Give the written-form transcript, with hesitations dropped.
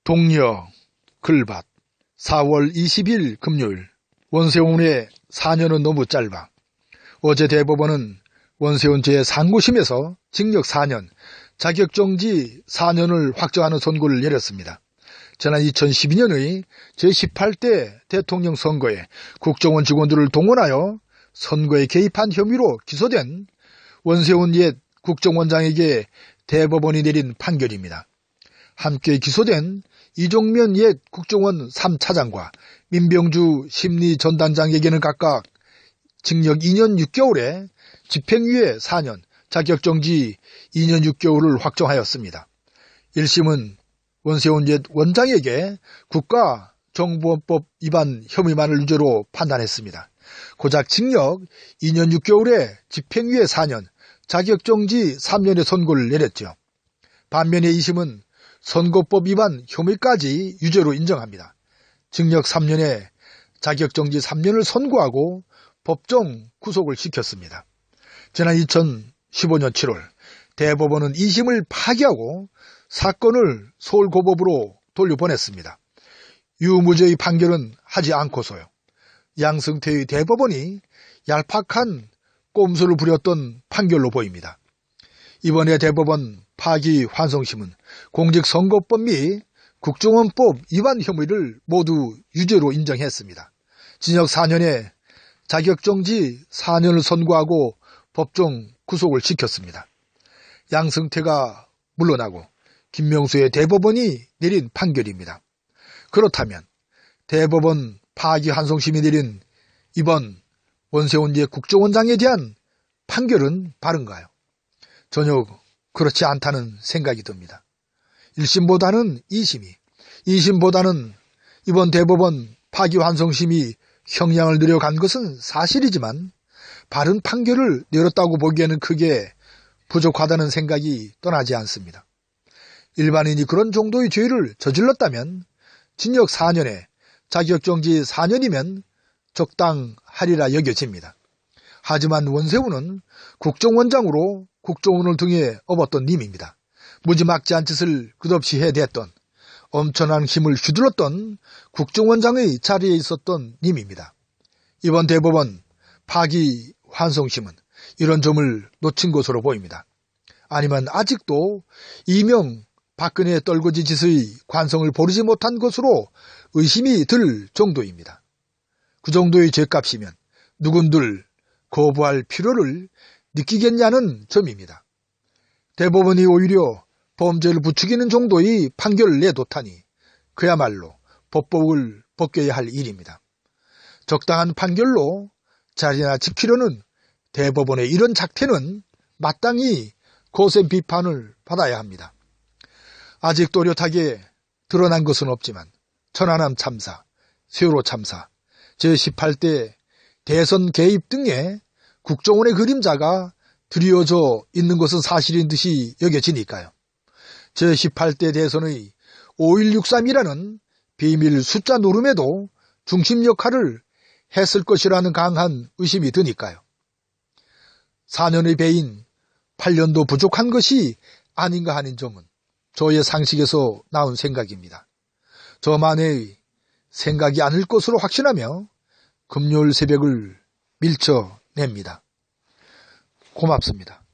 동려 글밭 4월 20일 금요일. 원세훈의 4년은 너무 짧아. 어제 대법원은 원세훈 제3구심에서 징역 4년, 자격정지 4년을 확정하는 선고를 내렸습니다. 지난 2012년의 제18대 대통령 선거에 국정원 직원들을 동원하여 선거에 개입한 혐의로 기소된 원세훈 옛 국정원장에게 대법원이 내린 판결입니다. 함께 기소된 이종면 옛 국정원 3차장과 민병주 심리전단장에게는 각각 징역 2년 6개월에 집행유예 4년, 자격정지 2년 6개월을 확정하였습니다. 1심은 원세훈 옛 원장에게 국가정보원법 위반 혐의만을 유죄로 판단했습니다. 고작 징역 2년 6개월에 집행유예 4년, 자격정지 3년의 선고를 내렸죠. 반면에 2심은 선거법 위반 혐의까지 유죄로 인정합니다. 징역 3년에 자격정지 3년을 선고하고 법정 구속을 시켰습니다. 지난 2015년 7월 대법원은 2심을 파기하고 사건을 서울고법으로 돌려보냈습니다. 유무죄의 판결은 하지 않고서요. 양승태의 대법원이 얄팍한 꼼수를 부렸던 판결로 보입니다. 이번에 대법원 파기 환송심은 공직선거법 및 국정원법 위반 혐의를 모두 유죄로 인정했습니다. 징역 4년에 자격정지 4년을 선고하고 법정 구속을 시켰습니다. 양승태가 물러나고 김명수의 대법원이 내린 판결입니다. 그렇다면 대법원 파기 환송심이 내린 이번 원세훈 옛 국정원장에 대한 판결은 바른가요? 전혀 그렇지 않다는 생각이 듭니다. 1심보다는 2심이, 2심보다는 이번 대법원 파기환송심이 형량을 늘려간 것은 사실이지만 바른 판결을 내렸다고 보기에는 크게 부족하다는 생각이 떠나지 않습니다. 일반인이 그런 정도의 죄를 저질렀다면 징역 4년에 자격정지 4년이면 적당하리라 여겨집니다. 하지만 원세훈은 국정원장으로 국정원을 등에 업었던 님입니다. 무지막지한 짓을 끝없이 해댔던, 엄청난 힘을 휘둘렀던 국정원장의 자리에 있었던 님입니다. 이번 대법원 파기 환송심은 이런 점을 놓친 것으로 보입니다. 아니면 아직도 이명 박근혜 떨거지 짓의 관성을 버리지 못한 것으로 의심이 들 정도입니다. 그 정도의 죄값이면 누군들 거부할 필요를 느끼겠냐는 점입니다. 대법원이 오히려 범죄를 부추기는 정도의 판결을 내놓다니 그야말로 법복을 벗겨야 할 일입니다. 적당한 판결로 자리나 지키려는 대법원의 이런 작태는 마땅히 거센 비판을 받아야 합니다. 아직 또렷하게 드러난 것은 없지만 천안함 참사, 세월호 참사, 제18대 대선 개입 등의 국정원의 그림자가 드리워져 있는 것은 사실인 듯이 여겨지니까요. 제18대 대선의 5163이라는 비밀 숫자 노름에도 중심 역할을 했을 것이라는 강한 의심이 드니까요. 4년의 배인 8년도 부족한 것이 아닌가 하는 점은 저의 상식에서 나온 생각입니다. 저만의 생각이 아닐 것으로 확신하며 금요일 새벽을 밀쳐냅니다. 고맙습니다.